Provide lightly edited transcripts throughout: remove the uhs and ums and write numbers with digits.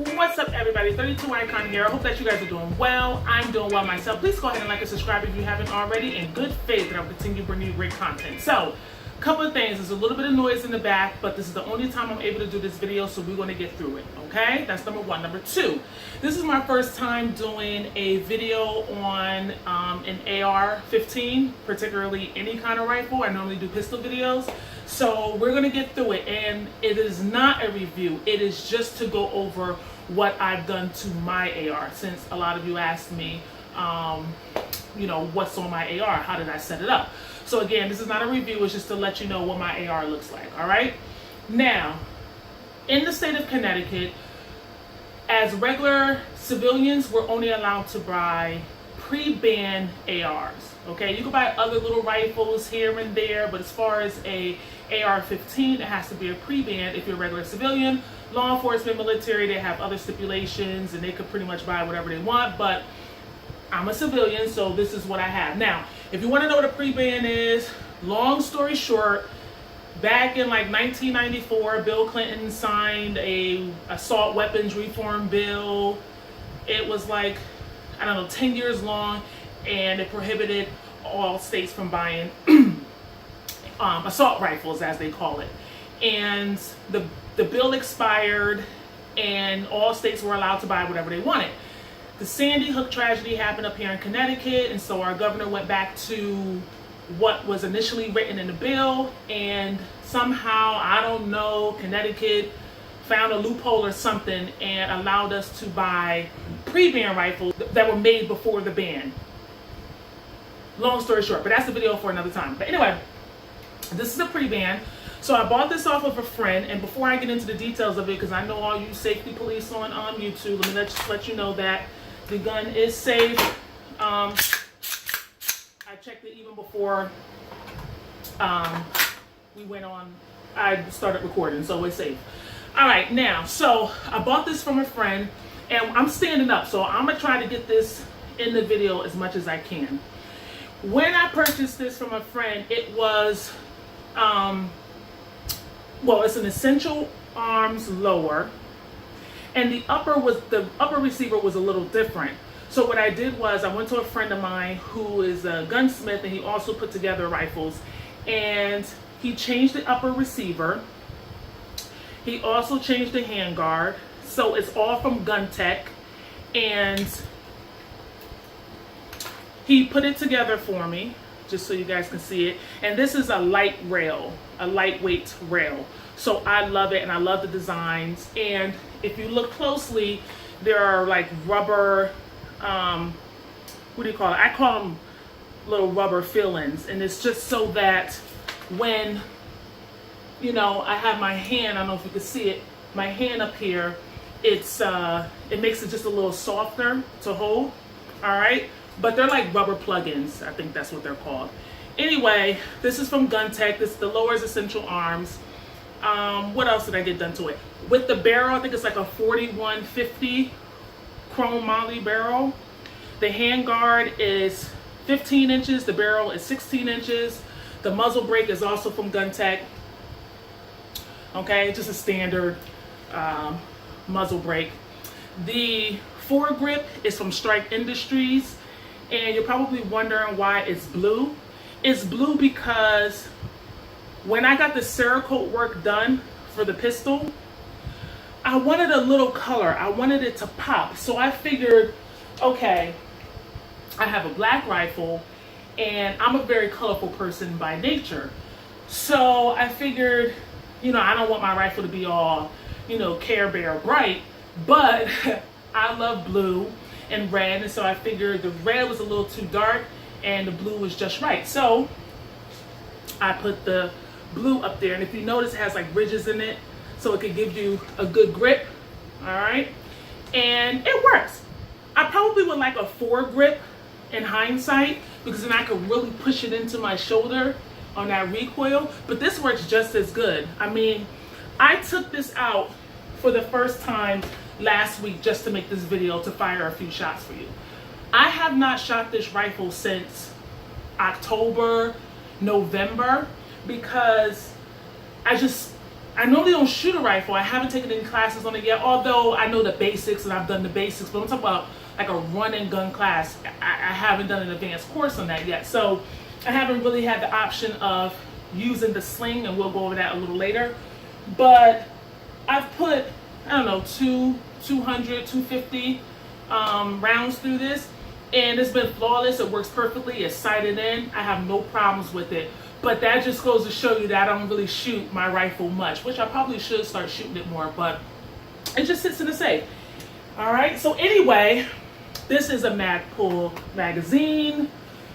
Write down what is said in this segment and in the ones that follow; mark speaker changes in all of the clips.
Speaker 1: What's up, everybody? 32 Icon here. I hope that you guys are doing well. I'm doing well myself. Please go ahead and like and subscribe if you haven't already. In good faith that I'll continue bringing you great content. So, a couple of things. There's a little bit of noise in the back, but this is the only time I'm able to do this video, so we're going to get through it. Okay? That's number one. Number two, this is my first time doing a video on an AR-15, particularly any kind of rifle. I normally do pistol videos. So we're going to get through it, and it is not a review. It is just to go over what I've done to my AR, since a lot of you asked me, you know, what's on my AR, how did I set it up? So again, this is not a review, it's just to let you know what my AR looks like, all right? Now, in the state of Connecticut, as regular civilians, we're only allowed to buy pre-banned ARs, okay? You can buy other little rifles here and there, but as far as a AR-15, it has to be a pre-banned if you're a regular civilian. Law enforcement, military, they have other stipulations and they could pretty much buy whatever they want, but I'm a civilian, so this is what I have. Now, if you want to know what a pre-ban is, long story short, back in like 1994, Bill Clinton signed a assault weapons reform bill. It was like, I don't know, 10 years long, and it prohibited all states from buying assault rifles, as they call it. And the bill expired, and all states were allowed to buy whatever they wanted. The Sandy Hook tragedy happened up here in Connecticut, and so our governor went back to what was initially written in the bill, and somehow, I don't know, Connecticut found a loophole or something and allowed us to buy pre-ban rifles that were made before the ban. Long story short, but that's a video for another time. But anyway, this is a pre-ban. So I bought this off of a friend, and before I get into the details of it, because I know all you safety police on YouTube, let me just let you know that the gun is safe. I checked it even before I started recording, so it's safe. All right, now, so I bought this from a friend, and I'm standing up, so I'm gonna try to get this in the video as much as I can. When I purchased this from a friend, it was, well, it's an essential arms lower, and the upper receiver was a little different. So what I did was I went to a friend of mine who is a gunsmith, and he also put together rifles, and he changed the upper receiver. He also changed the handguard, so it's all from Gun Tech, and he put it together for me, just so you guys can see it. And this is a light rail, a lightweight rail. So I love it, and I love the designs. And if you look closely, there are like rubber, what do you call it? I call them little rubber fill-ins. And it's just so that when, you know, I have my hand, I don't know if you can see it, my hand up here, it's, it makes it just a little softer to hold, all right? But they're like rubber plugins. I think that's what they're called. Anyway, this is from Gun Tech. This is the lower's essential arms. What else did I get done to it? With the barrel, I think it's like a 4150 chrome moly barrel. The handguard is 15 inches. The barrel is 16 inches. The muzzle brake is also from Gun Tech. Okay, just a standard muzzle brake. The foregrip is from Strike Industries. And you're probably wondering why it's blue. It's blue because when I got the Cerakote work done for the pistol, I wanted a little color. I wanted it to pop. So I figured, okay, I have a black rifle, and I'm a very colorful person by nature. So I figured, you know, I don't want my rifle to be all, you know, Care Bear bright, but I love blue and red, and so I figured the red was a little too dark and the blue was just right. So I put the blue up there, and if you notice, it has like ridges in it, so it could give you a good grip, all right? And it works. I probably would like a foregrip in hindsight, because then I could really push it into my shoulder on that recoil, but this works just as good. I mean, I took this out for the first time last week just to make this video, to fire a few shots for you. I have not shot this rifle since October, November, because I normally don't shoot a rifle. I haven't taken any classes on it yet, although I know the basics and I've done the basics, but I'm talking about like a run and gun class. I haven't done an advanced course on that yet. So I haven't really had the option of using the sling, and we'll go over that a little later. But I've put, I don't know, 200, 250 rounds through this, and it's been flawless. It works perfectly. It's sighted in. I have no problems with it. But that just goes to show you that I don't really shoot my rifle much, which I probably should start shooting it more, but it just sits in the safe. All right, so anyway, this is a Magpul magazine,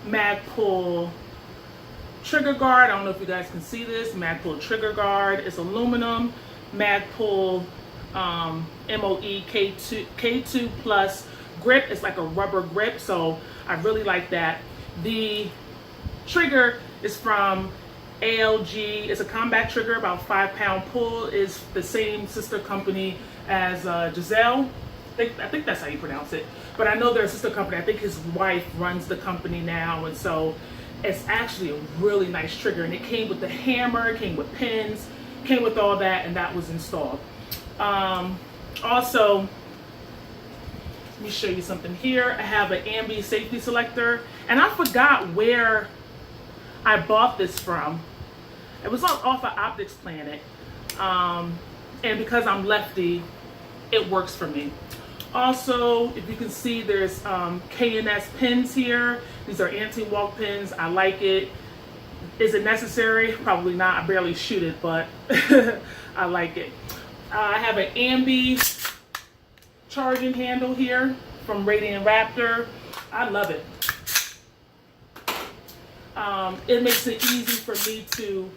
Speaker 1: Magpul trigger guard. I don't know if you guys can see this. Magpul trigger guard. It's aluminum. Magpul MOE K2 plus grip. It's like a rubber grip, so I really like that. The trigger is from ALG. It's a combat trigger, about 5-pound pull. Is the same sister company as Giselle. I think that's how you pronounce it. But I know they're a sister company. I think his wife runs the company now, and so it's actually a really nice trigger. And it came with the hammer, it came with pins, came with all that, and that was installed. Also, let me show you something here. I have an NEWBIE safety selector, and I forgot where I bought this from. It was off of Optics Planet, and because I'm lefty, it works for me. Also, if you can see, there's K&S pins here. These are anti-walk pins. I like it. Is it necessary? Probably not. I barely shoot it, but I like it. I have an NEWBIE charging handle here from Radiant Raptor. I love it. It makes it easy for me to,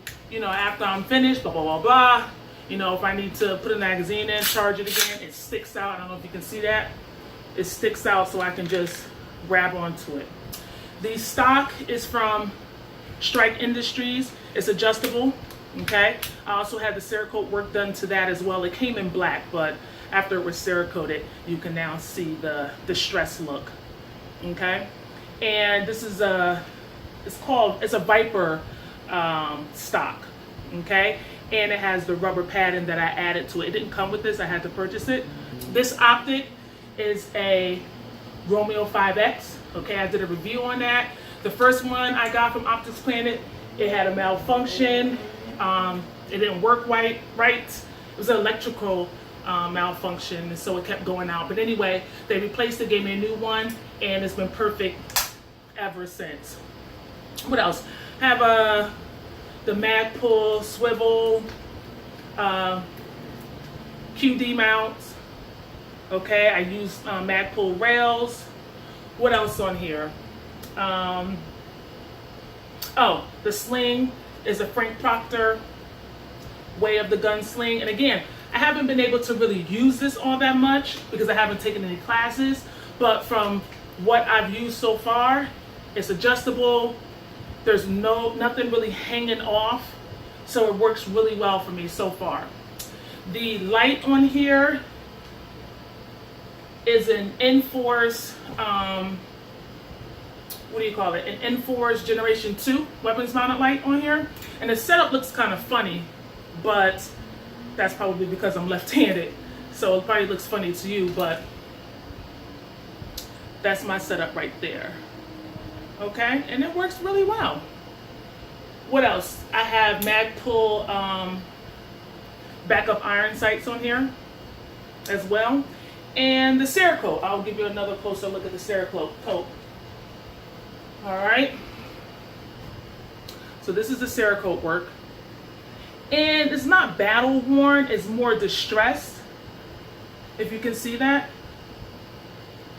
Speaker 1: after I'm finished, blah, blah, blah, blah. If I need to put a magazine in, charge it again, it sticks out. I don't know if you can see that. It sticks out so I can just grab onto it. The stock is from Strike Industries. It's adjustable, okay? I also had the Cerakote work done to that as well. It came in black, but after it was Cerakoted, you can now see the distress look, okay? And this is it's a Viper stock, okay? And it has the rubber padding that I added to it. It didn't come with this, I had to purchase it. This optic is a Romeo 5X, okay? I did a review on that. The first one I got from Optics Planet, it had a malfunction. It didn't work right. It was an electrical malfunction, and so it kept going out. But anyway, they replaced it, gave me a new one, and it's been perfect ever since. What else? I have the Magpul swivel QD mounts. Okay, I use Magpul rails. What else on here? Oh, the sling is a Frank Proctor Way of the Gun sling. And again, I haven't been able to really use this all that much because I haven't taken any classes. But from what I've used so far, it's adjustable. There's nothing really hanging off, so it works really well for me so far. The light on here is an Enforce, what do you call it? An Enforce Generation 2 weapons mounted light on here. And the setup looks kind of funny, but that's probably because I'm left-handed. So it probably looks funny to you, but that's my setup right there. Okay, and it works really well. What else? I have Magpul backup iron sights on here as well. And the Cerakote. I'll give you another closer look at the Cerakote. All right. So this is the Cerakote work. And it's not battle worn, it's more distressed, if you can see that.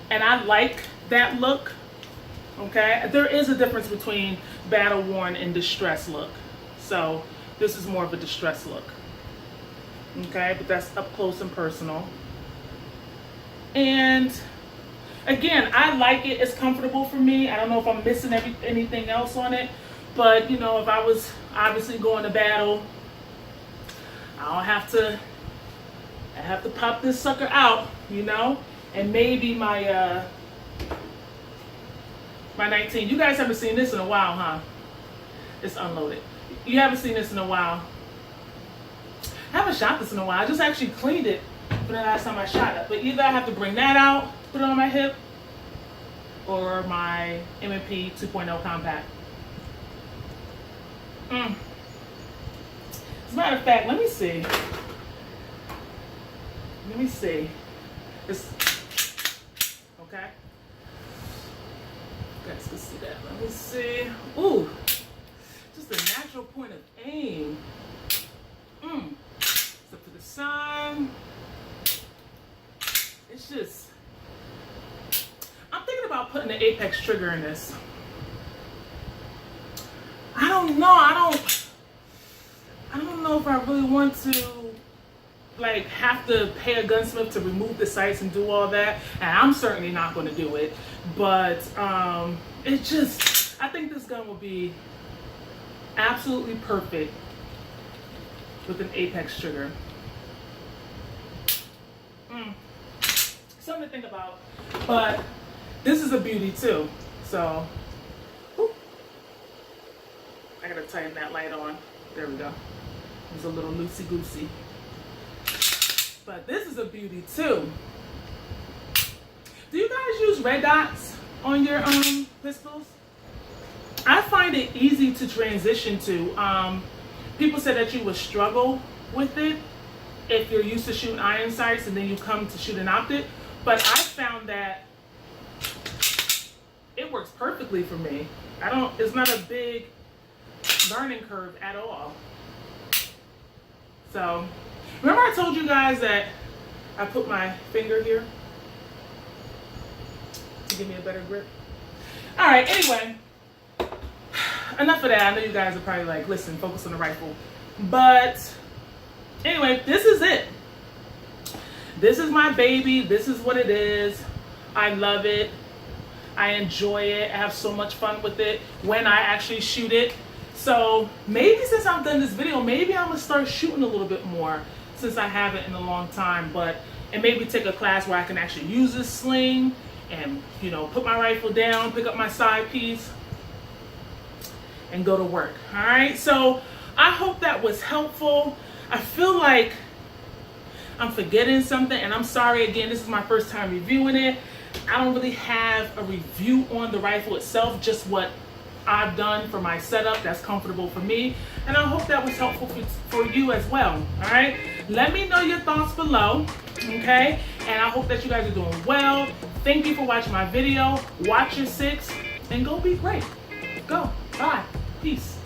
Speaker 1: And I like that look. Okay, there is a difference between battle worn and distress look. So this is more of a distress look. Okay, but that's up close and personal. And again, I like it. It's comfortable for me. I don't know if I'm missing anything else on it, but if I was obviously going to battle, I have to pop this sucker out, and maybe my 19. You guys haven't seen this in a while, huh? It's unloaded. You haven't seen this in a while. I haven't shot this in a while. I just actually cleaned it for the last time I shot it. But either I have to bring that out, put it on my hip, or my M&P 2.0 compact. As a matter of fact, let me see. It's, okay. You guys can see that. Let me see. Ooh, just a natural point of aim. It's up to the side. It's just, I'm thinking about putting the Apex trigger in this. I don't know. I don't know if I really want to like have to pay a gunsmith to remove the sights and do all that. And I'm certainly not going to do it. But it just, I think this gun will be absolutely perfect with an Apex trigger. Something to think about. But this is a beauty too. So, whoop. I gotta tighten that light on. There we go. It was a little loosey-goosey. But this is a beauty too. Do you guys use red dots on your pistols? I find it easy to transition to. People said that you would struggle with it if you're used to shooting iron sights and then you come to shoot an optic. But I found that it works perfectly for me. It's not a big learning curve at all. So, remember I told you guys that I put my finger here to give me a better grip? All right, anyway, enough of that. I know you guys are probably like, listen, focus on the rifle. But anyway, this is it. This is my baby. This is what it is. I love it. I enjoy it. I have so much fun with it when I actually shoot it. So maybe since I've done this video, maybe I'm gonna start shooting a little bit more since I haven't in a long time. And maybe take a class where I can actually use this sling and, you know, put my rifle down, pick up my side piece, and go to work. All right. So I hope that was helpful. I feel like I'm forgetting something, and I'm sorry again. This is my first time reviewing it. I don't really have a review on the rifle itself, just what I've done for my setup that's comfortable for me, and I hope that was helpful for you as well. All right, let me know your thoughts below, okay? And I hope that you guys are doing well. Thank you for watching my video. Watch your six and go be great. Go. Bye. Peace.